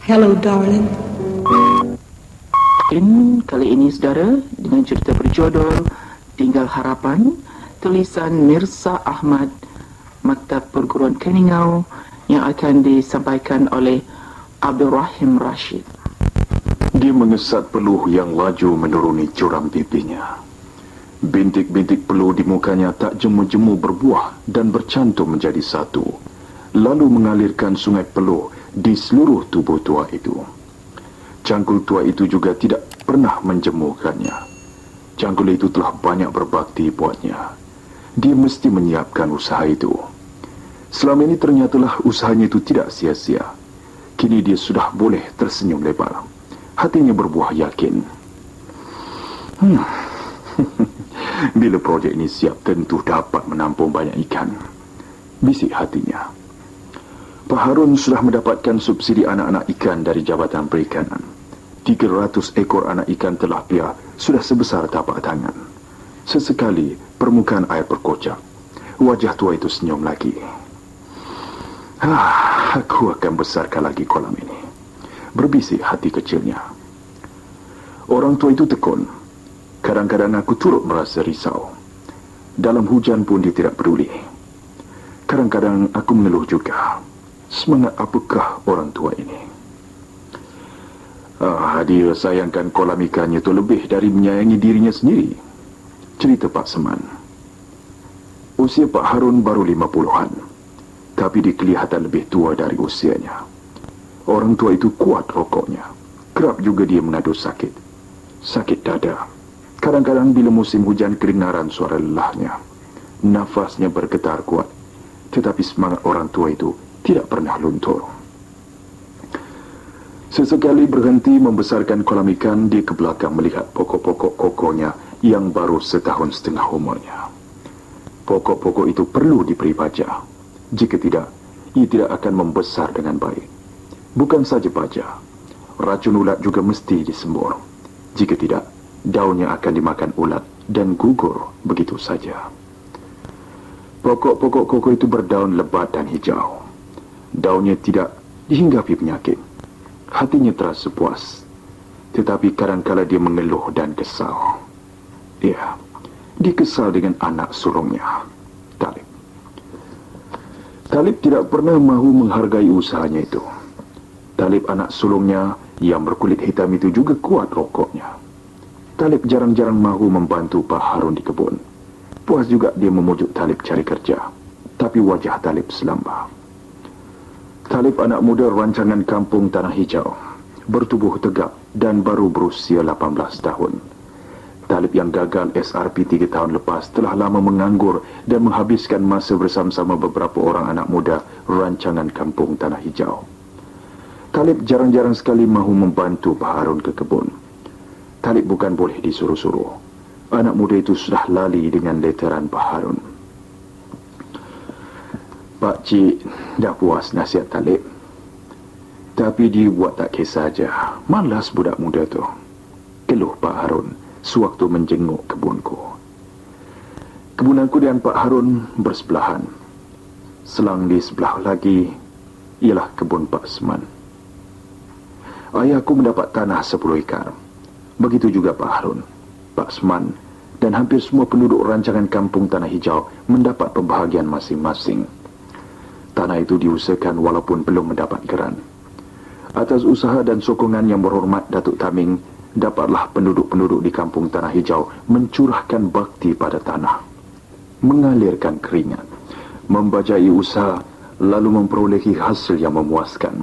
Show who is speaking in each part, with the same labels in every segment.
Speaker 1: Hello, darling.
Speaker 2: Kali ini saudara dengan cerita berjudul Tinggal Harapan, tulisan Mirza Ahmad, Maktab Perguruan Keningau, yang akan disampaikan oleh Abdul Rahim Rashid.
Speaker 3: Dia mengesat peluh yang laju menuruni curam pipinya. Bintik-bintik peluh di mukanya tak jemu-jemu berbuah dan bercantum menjadi satu, lalu mengalirkan sungai peluh di seluruh tubuh tua itu. Cangkul tua itu juga tidak pernah menjemukannya. Cangkul itu telah banyak berbakti buatnya. Dia mesti menyiapkan usaha itu. Selama ini ternyatalah usahanya itu tidak sia-sia. Kini dia sudah boleh tersenyum lebar. Hatinya berbuah yakin. Bila projek ini siap, tentu dapat menampung banyak ikan. Bisik hatinya. Pak Harun sudah mendapatkan subsidi anak-anak ikan dari Jabatan Perikanan. 300 ekor anak ikan tilapia sudah sebesar tapak tangan. Sesekali permukaan air berkocak. Wajah tua itu senyum lagi. Aku akan besarkan lagi kolam ini, berbisik hati kecilnya. Orang tua itu tekun. Kadang-kadang aku turut merasa risau. Dalam hujan pun dia tidak peduli. Kadang-kadang aku mengeluh juga. Semangat apakah orang tua ini? Dia sayangkan kolam ikannya itu lebih dari menyayangi dirinya sendiri. Cerita Pak Seman. Usia Pak Harun baru 50-an, tapi dia kelihatan lebih tua dari usianya. Orang tua itu kuat rokoknya. Kerap juga dia mengadu sakit. Sakit dada. Kadang-kadang bila musim hujan kedengaran suara lelahnya. Nafasnya bergetar kuat. Tetapi semangat orang tua itu tidak pernah luntur. Sesekali berhenti membesarkan kolam ikan, dia ke belakang melihat pokok-pokok kokonya yang baru setahun setengah umurnya. Pokok-pokok itu perlu diberi baja. Jika tidak, ia tidak akan membesar dengan baik. Bukan saja baja, racun ulat juga mesti disembur. Jika tidak, daunnya akan dimakan ulat dan gugur begitu saja. Pokok-pokok koko itu berdaun lebat dan hijau. Daunnya tidak dihinggapi penyakit. Hatinya terasa puas. Tetapi kadang-kala dia mengeluh dan kesal. Ya, dia kesal dengan anak sulungnya, Talib. Talib tidak pernah mahu menghargai usahanya itu. Talib anak sulungnya yang berkulit hitam itu juga kuat rokoknya. Talib jarang-jarang mahu membantu Pak Harun di kebun. Puas juga dia memujuk Talib cari kerja. Tapi wajah Talib selamba. Talib anak muda rancangan kampung Tanah Hijau, bertubuh tegap dan baru berusia 18 tahun. Talib yang gagal SRP 3 tahun lepas telah lama menganggur dan menghabiskan masa bersama-sama beberapa orang anak muda rancangan kampung Tanah Hijau. Talib jarang-jarang sekali mahu membantu Pak Harun ke kebun. Talib bukan boleh disuruh-suruh. Anak muda itu sudah lali dengan leteran Pak Harun. Pak Cik dah puas nasihat Talib. Tapi dia buat tak kisah saja. Malas budak muda tu. Keluh Pak Harun sewaktu menjenguk kebunku. Kebunanku dan Pak Harun bersebelahan. Selang di sebelah lagi ialah kebun Pak Seman. Ayahku mendapat tanah 10 ekar. Begitu juga Pak Harun, Pak Seman dan hampir semua penduduk rancangan kampung Tanah Hijau mendapat pembahagian masing-masing. Tanah itu diusahakan walaupun belum mendapat geran. Atas usaha dan sokongan yang berhormat Datuk Taming, dapatlah penduduk-penduduk di kampung Tanah Hijau mencurahkan bakti pada tanah, mengalirkan keringat, membajai usaha, lalu memperolehi hasil yang memuaskan.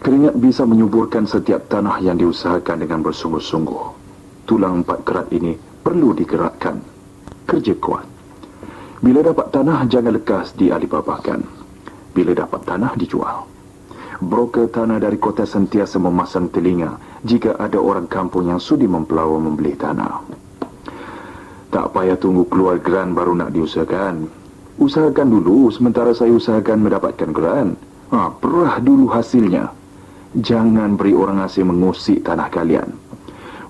Speaker 3: Keringat bisa menyuburkan setiap tanah yang diusahakan dengan bersungguh-sungguh. Tulang 4 kerat ini perlu digerakkan. Kerja kuat. Bila dapat tanah, jangan lekas dialibabahkan. Bila dapat tanah, dijual. Broker tanah dari kota sentiasa memasang telinga jika ada orang kampung yang sudi mempelawa membeli tanah. Tak payah tunggu keluar geran baru nak diusahakan. Usahakan dulu sementara saya usahakan mendapatkan geran. Perah dulu hasilnya. Jangan beri orang asing mengusik tanah kalian.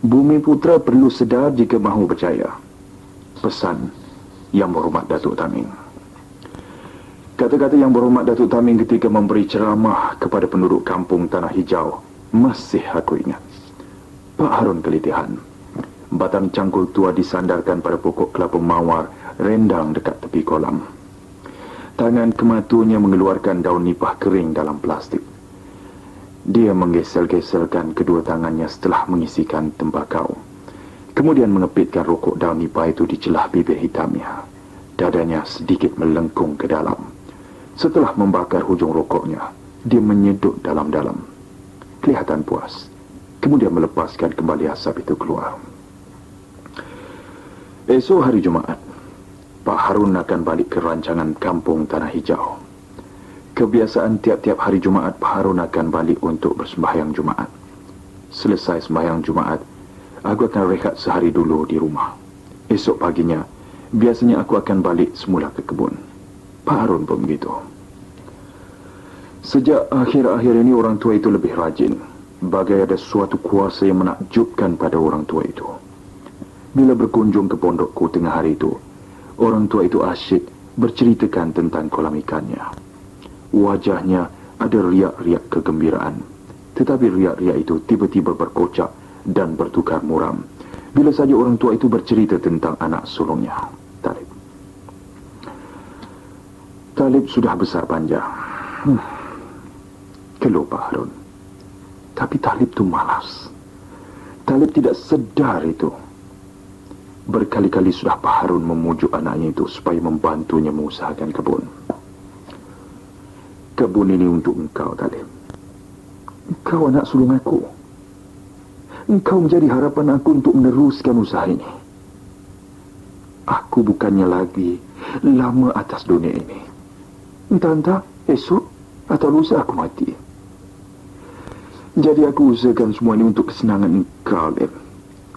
Speaker 3: Bumi Putra perlu sedar jika mahu percaya. Pesan Yang Berhormat Datuk Taming. Kata-kata yang berhormat Datuk Tamim ketika memberi ceramah kepada penduduk kampung Tanah Hijau masih aku ingat. Pak Harun kelitihan. Batang cangkul tua disandarkan pada pokok kelapa mawar rendang dekat tepi kolam. Tangan kematunya mengeluarkan daun nipah kering dalam plastik. Dia menggesel-geselkan kedua tangannya setelah mengisikan tembakau. Kemudian mengepitkan rokok daun nipah itu di celah bibir hitamnya. Dadanya sedikit melengkung ke dalam. Setelah membakar hujung rokoknya, dia menyedut dalam-dalam. Kelihatan puas. Kemudian melepaskan kembali asap itu keluar. Esok hari Jumaat, Pak Harun akan balik ke rancangan kampung Tanah Hijau. Kebiasaan tiap-tiap hari Jumaat, Pak Harun akan balik untuk bersembahyang Jumaat. Selesai sembahyang Jumaat, aku akan rehat sehari dulu di rumah. Esok paginya, biasanya aku akan balik semula ke kebun. Pak Harun pun begitu. Sejak akhir-akhir ini orang tua itu lebih rajin. Bagai ada suatu kuasa yang menakjubkan pada orang tua itu. Bila berkunjung ke pondokku tengah hari itu, orang tua itu asyik berceritakan tentang kolam ikannya. Wajahnya ada riak-riak kegembiraan. Tetapi riak-riak itu tiba-tiba berkocak dan bertukar muram bila saja orang tua itu bercerita tentang anak sulungnya, Talib. Talib sudah besar panjang. Keluh Pak Harun. Tapi Talib itu malas. Talib tidak sedar itu. Berkali-kali sudah Pak Harun memujuk anaknya itu supaya membantunya mengusahakan kebun. Kebun ini untuk engkau, Talib. Engkau anak sulung aku. Engkau menjadi harapan aku untuk meneruskan usaha ini. Aku bukannya lagi lama atas dunia ini. Entah-entah esok atau lusa aku mati. Jadi aku usahakan semua ini untuk kesenangan engkau, Talib.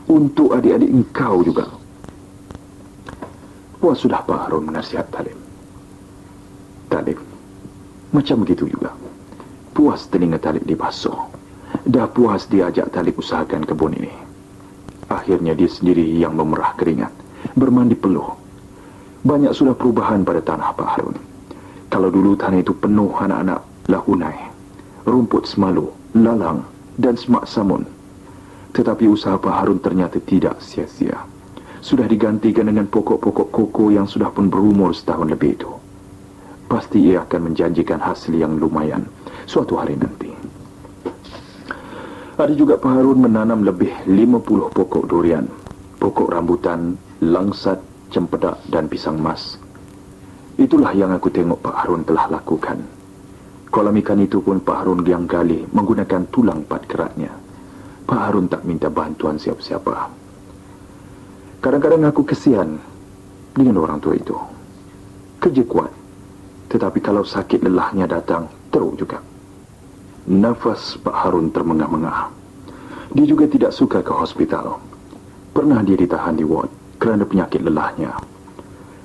Speaker 3: Untuk adik-adik engkau juga. Puas sudah Pak Harun menasihat Talib. Talib, macam begitu juga. Puas telinga Talib dibasuh. Dah puas diajak Talib usahakan kebun ini. Akhirnya dia sendiri yang memerah keringat, bermandi peluh. Banyak sudah perubahan pada tanah Pak Harun. Kalau dulu tanah itu penuh anak-anak lahunai, rumput semalu, lalang dan semak samun. Tetapi usaha Pak Harun ternyata tidak sia-sia. Sudah digantikan dengan pokok-pokok koko yang sudah pun berumur setahun lebih itu. Pasti ia akan menjanjikan hasil yang lumayan suatu hari nanti. Ada juga Pak Harun menanam lebih 50 pokok durian, pokok rambutan, langsat, cempedak dan pisang mas. Itulah yang aku tengok Pak Harun telah lakukan. Kolam ikan itu pun Pak Harun yang gali menggunakan tulang pat keratnya. Pak Harun tak minta bantuan siapa-siapa. Kadang-kadang aku kesian dengan orang tua itu. Kerja kuat, tetapi kalau sakit lelahnya datang, teruk juga. Nafas Pak Harun termengah-mengah. Dia juga tidak suka ke hospital. Pernah dia ditahan di ward kerana penyakit lelahnya.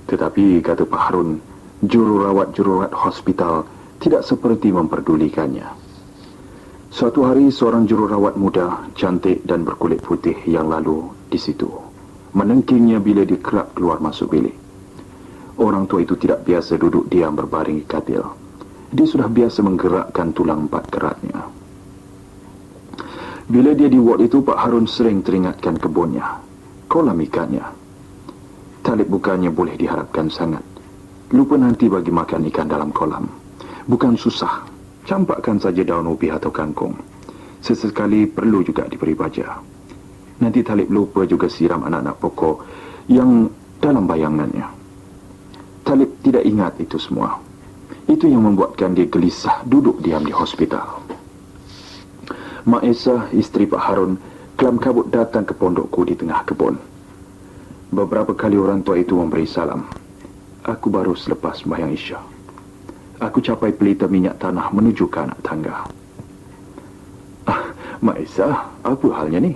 Speaker 3: Tetapi kata Pak Harun, jururawat hospital tidak seperti memperdulikannya. Suatu hari seorang jururawat muda, cantik dan berkulit putih yang lalu di situ. Menengkingnya bila dia kerap keluar masuk bilik. Orang tua itu tidak biasa duduk diam berbaring di katil. Dia sudah biasa menggerakkan tulang pat keratnya. Bila dia di ward itu, Pak Harun sering teringatkan kebunnya, kolam ikannya. Talib bukannya boleh diharapkan sangat. Lupa nanti bagi makan ikan dalam kolam. Bukan susah. Campakkan saja daun ubi atau kangkung. Sesekali perlu juga diberi baja. Nanti Talib lupa juga siram anak-anak pokok yang dalam bayangannya. Talib tidak ingat itu semua. Itu yang membuatkan dia gelisah duduk diam di hospital. Mak Esa, isteri Pak Harun, kelam kabut datang ke pondokku di tengah kebun. Beberapa kali orang tua itu memberi salam. Aku baru selepas sembahyang Isya. Aku capai pelita minyak tanah menuju ke anak tangga. Mak Esa, apa halnya ni?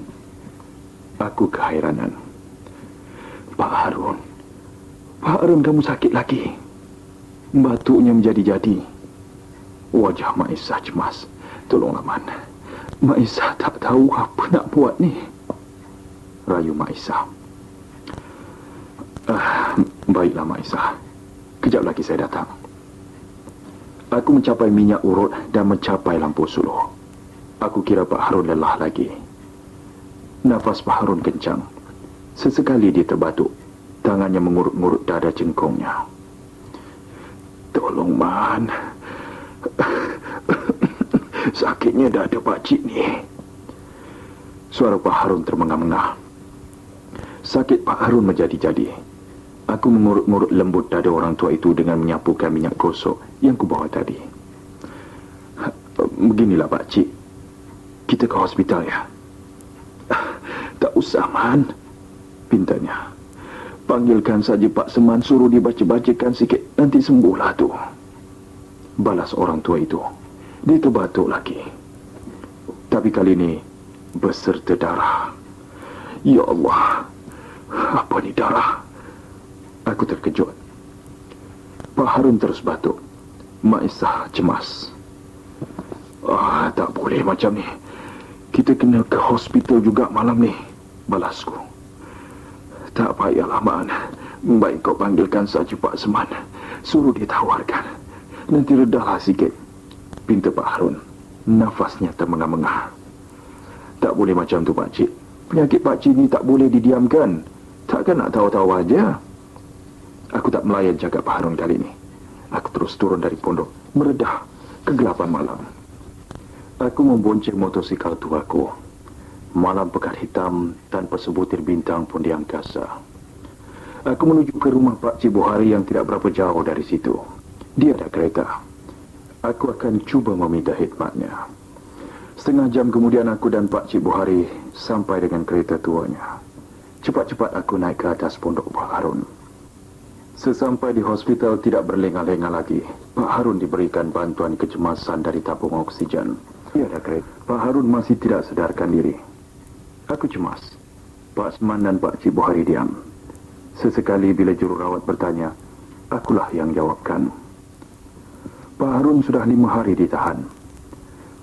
Speaker 3: Aku kehairanan. Pak Harun, kamu sakit lagi. Batuknya menjadi-jadi. Wajah Mak Esa cemas. Tolonglah Man. Mak Esa tak tahu apa nak buat ni. Rayu Mak Esa. Baiklah Mak Esa. Kejap lagi saya datang. Aku mencapai minyak urut dan mencapai lampu suluh. Aku kira Pak Harun lelah lagi. Nafas Pak Harun kencang. Sesekali dia terbatuk. Tangannya mengurut-ngurut dada jengkongnya. Tolong, Man. Sakitnya dada pakcik ni. Suara Pak Harun termengah-mengah. Sakit Pak Harun menjadi-jadi. Aku mengurut-ngurut lembut dada orang tua itu dengan menyapukan minyak gosok yang kubawa tadi. Beginilah pakcik. Kita ke hospital ya. Tak usah, Man. Pintanya. Panggilkan saja Pak Seman, suruh dia baca-bacakan sikit. Nanti sembuhlah tu. Balas orang tua itu. Dia terbatuk lagi. Tapi kali ini berserta darah. Ya Allah. Apa ni darah? Aku terkejut. Pak Harun terus batuk. Mak Isah cemas. Tak boleh macam ni. Kita kena ke hospital juga malam ni. Balasku. Tak payahlah, Man. Baik kau panggilkan saja Pak Seman. Suruh dia tawarkan. Nanti redahlah sikit. Pinta Pak Harun. Nafasnya termengah-mengah. Tak boleh macam tu, pakcik. Penyakit pakcik ni tak boleh didiamkan. Takkan nak tahu-tahu aja. Aku tak melayan jaga Pak Harun kali ini. Aku terus turun dari pondok, meredah kegelapan malam. Aku membonceng motosikal tuaku. Malam pekat hitam tanpa sebutir bintang pun di angkasa. Aku menuju ke rumah Pak Cik Buhari yang tidak berapa jauh dari situ. Dia ada kereta. Aku akan cuba meminta khidmatnya. Setengah jam kemudian aku dan Pak Cik Buhari sampai dengan kereta tuanya. Cepat-cepat aku naik ke atas pondok Pak Harun. Sesampai di hospital tidak berlengah-lengah lagi. Pak Harun diberikan bantuan kecemasan dari tabung oksigen. Dia ada kereta. Pak Harun masih tidak sadarkan diri. Aku cemas. Pak Seman dan Pak Cik Buhari diam. Sesekali bila jururawat bertanya, akulah yang jawabkan. Pak Harun sudah 5 hari ditahan.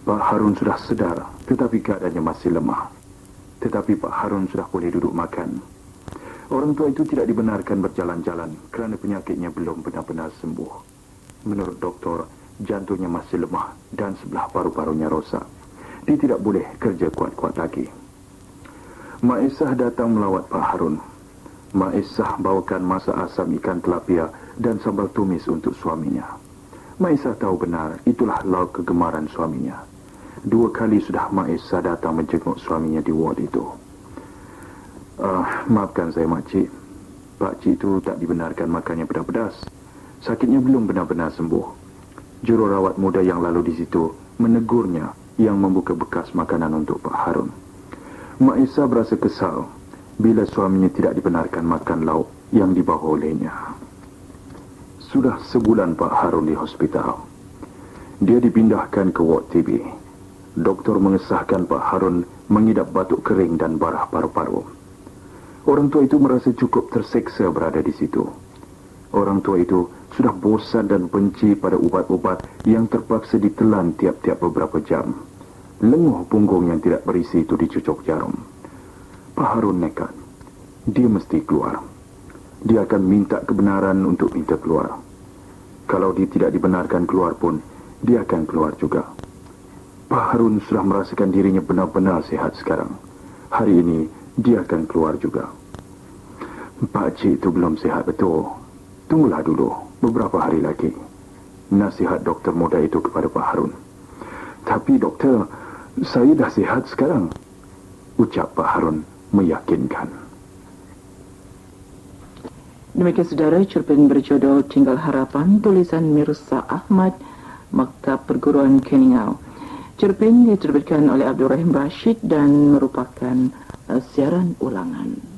Speaker 3: Pak Harun sudah sedar, tetapi keadaannya masih lemah. Tetapi Pak Harun sudah boleh duduk makan. Orang tua itu tidak dibenarkan berjalan-jalan kerana penyakitnya belum benar-benar sembuh. Menurut doktor, jantungnya masih lemah dan sebelah paru-parunya rosak. Dia tidak boleh kerja kuat-kuat lagi. Mak Isah datang melawat Pak Harun. Mak Isah bawakan masak asam ikan tilapia dan sambal tumis untuk suaminya. Mak Isah tahu benar itulah lauk kegemaran suaminya. 2 kali sudah Mak Isah datang menjenguk suaminya di ward itu. Maafkan saya, Makcik. Pakcik itu tak dibenarkan makannya pedas-pedas. Sakitnya belum benar-benar sembuh. Jururawat muda yang lalu di situ menegurnya yang membuka bekas makanan untuk Pak Harun. Mak Isah berasa kesal bila suaminya tidak dibenarkan makan lauk yang dibawa olehnya. Sudah sebulan Pak Harun di hospital. Dia dipindahkan ke ward TB. Doktor mengesahkan Pak Harun mengidap batuk kering dan barah paru-paru. Orang tua itu merasa cukup terseksa berada di situ. Orang tua itu sudah bosan dan benci pada ubat-ubat yang terpaksa ditelan tiap-tiap beberapa jam. Lenguh punggung yang tidak berisi itu dicucuk jarum. Pak Harun nekat. Dia mesti keluar. Dia akan minta kebenaran untuk minta keluar. Kalau dia tidak dibenarkan keluar pun, dia akan keluar juga. Pak Harun sudah merasakan dirinya benar-benar sihat sekarang. Hari ini, dia akan keluar juga. Pak Cik itu belum sihat betul. Tunggulah dulu, beberapa hari lagi. Nasihat doktor muda itu kepada Pak Harun. Tapi doktor, saya dah sihat sekarang. Ucap Pak Harun meyakinkan.
Speaker 2: Demikian saudara, cerpen berjudul Tinggal Harapan, tulisan Mirza Ahmad, Maktab Perguruan Keningau. Cerpen diterbitkan oleh Abdul Rahim Rashid dan merupakan siaran ulangan.